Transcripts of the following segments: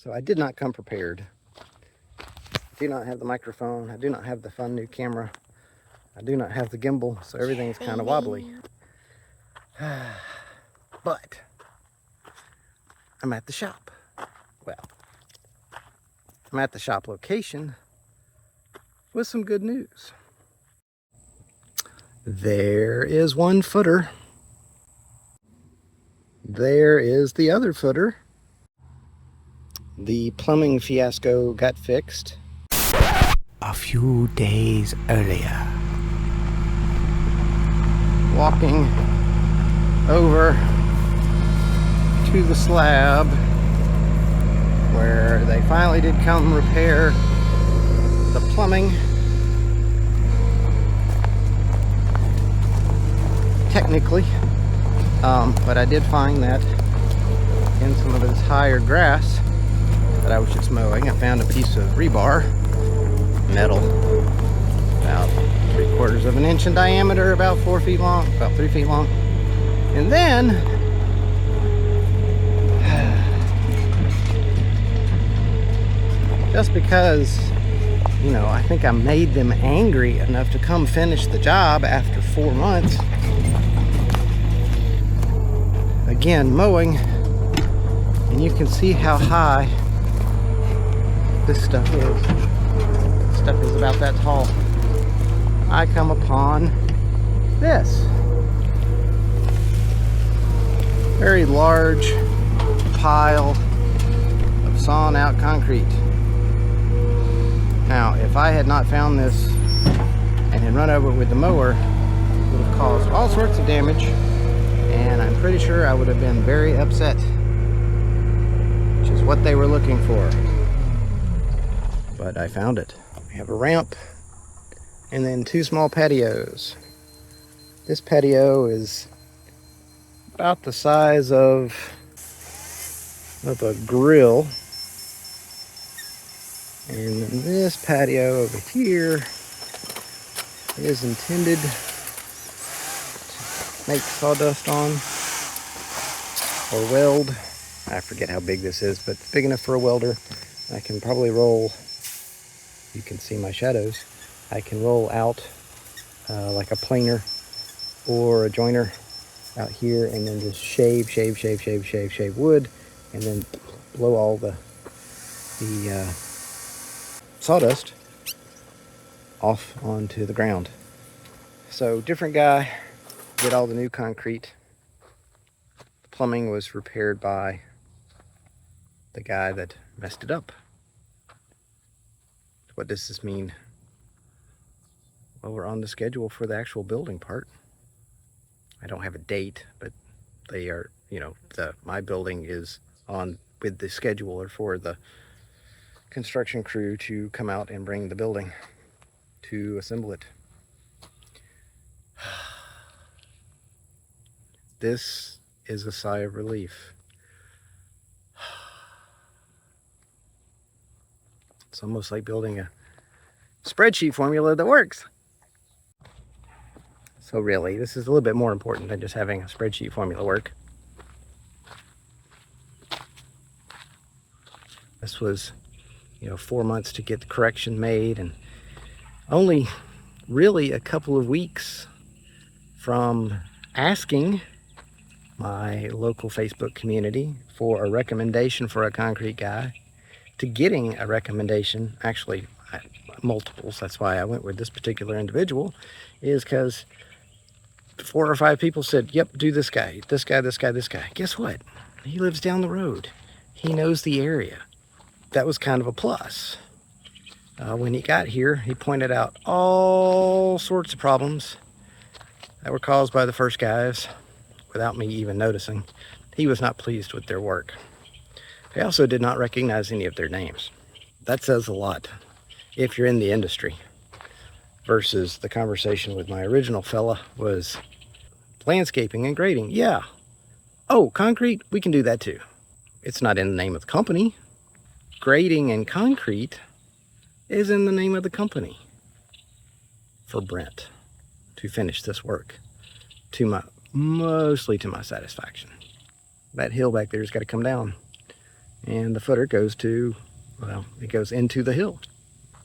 So I did not come prepared. I do not have the microphone. I do not have the fun new camera. I do not have the gimbal, so everything's kind of wobbly. But I'm at the shop. Well, I'm at the shop location with some good news. There is one footer. There is the other footer. The plumbing fiasco got fixed a few days earlier. Walking over to the slab where they finally did come repair the plumbing. Technically, but I did find that in some of this higher grass that I was just mowing, I found a piece of rebar, metal, about 3/4 of an inch in diameter, about 4 feet long, about 3 feet long. And then just because, you know, I think I made them angry enough to come finish the job after 4 months. Again, mowing, and you can see how high this stuff is. This stuff is about that tall. I come upon this very large pile of sawn out concrete. Now, if I had not found this and had run over it with the mower, it would have caused all sorts of damage, and I'm pretty sure I would have been very upset, which is what they were looking for. But I found it. We have a ramp and then 2 small patios. This patio is about the size of a grill. And then this patio over here is intended to make sawdust on or weld. I forget how big this is, but it's big enough for a welder. I can probably roll, you can see my shadows, I can roll out like a planer or a joiner out here, and then just shave wood, and then blow all the sawdust off onto the ground. So different guy did all the new concrete. The plumbing was repaired by the guy that messed it up. What does this mean? Well, we're on the schedule for the actual building part. I don't have a date, but they are, you know, my building is on with the scheduler for the construction crew to come out and bring the building to assemble it. This is a sigh of relief. It's almost like building a spreadsheet formula that works. So really, this is a little bit more important than just having a spreadsheet formula work. This was, 4 months to get the correction made, and only really a couple of weeks from asking my local Facebook community for a recommendation for a concrete guy to getting a recommendation, actually multiples. That's why I went with this particular individual, is because 4 or 5 people said, yep, do this guy, this guy, this guy, this guy. Guess what? He lives down the road. He knows the area. That was kind of a plus. When he got here, he pointed out all sorts of problems that were caused by the first guys without me even noticing. He was not pleased with their work. They also did not recognize any of their names. That says a lot if you're in the industry, versus the conversation with my original fella was landscaping and grading. Yeah. Oh, concrete? We can do that too. It's not in the name of the company. Grading and concrete is in the name of the company for Brent to finish this work mostly to my satisfaction. That hill back there's got to come down. And the footer goes to, well, it goes into the hill.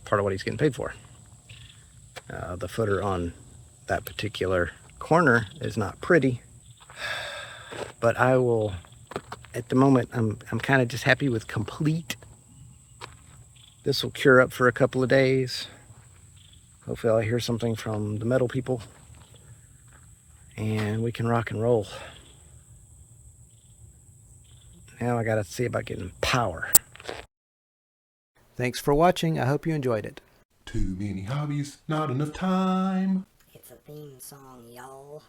Part of what he's getting paid for. The footer on that particular corner is not pretty, but I will, at the moment, I'm kind of just happy with complete. This will cure up for a couple of days. Hopefully I'll hear something from the metal people and we can rock and roll. Now I gotta see about getting power. Thanks for watching. I hope you enjoyed it. Too many hobbies, not enough time. It's a theme song, y'all.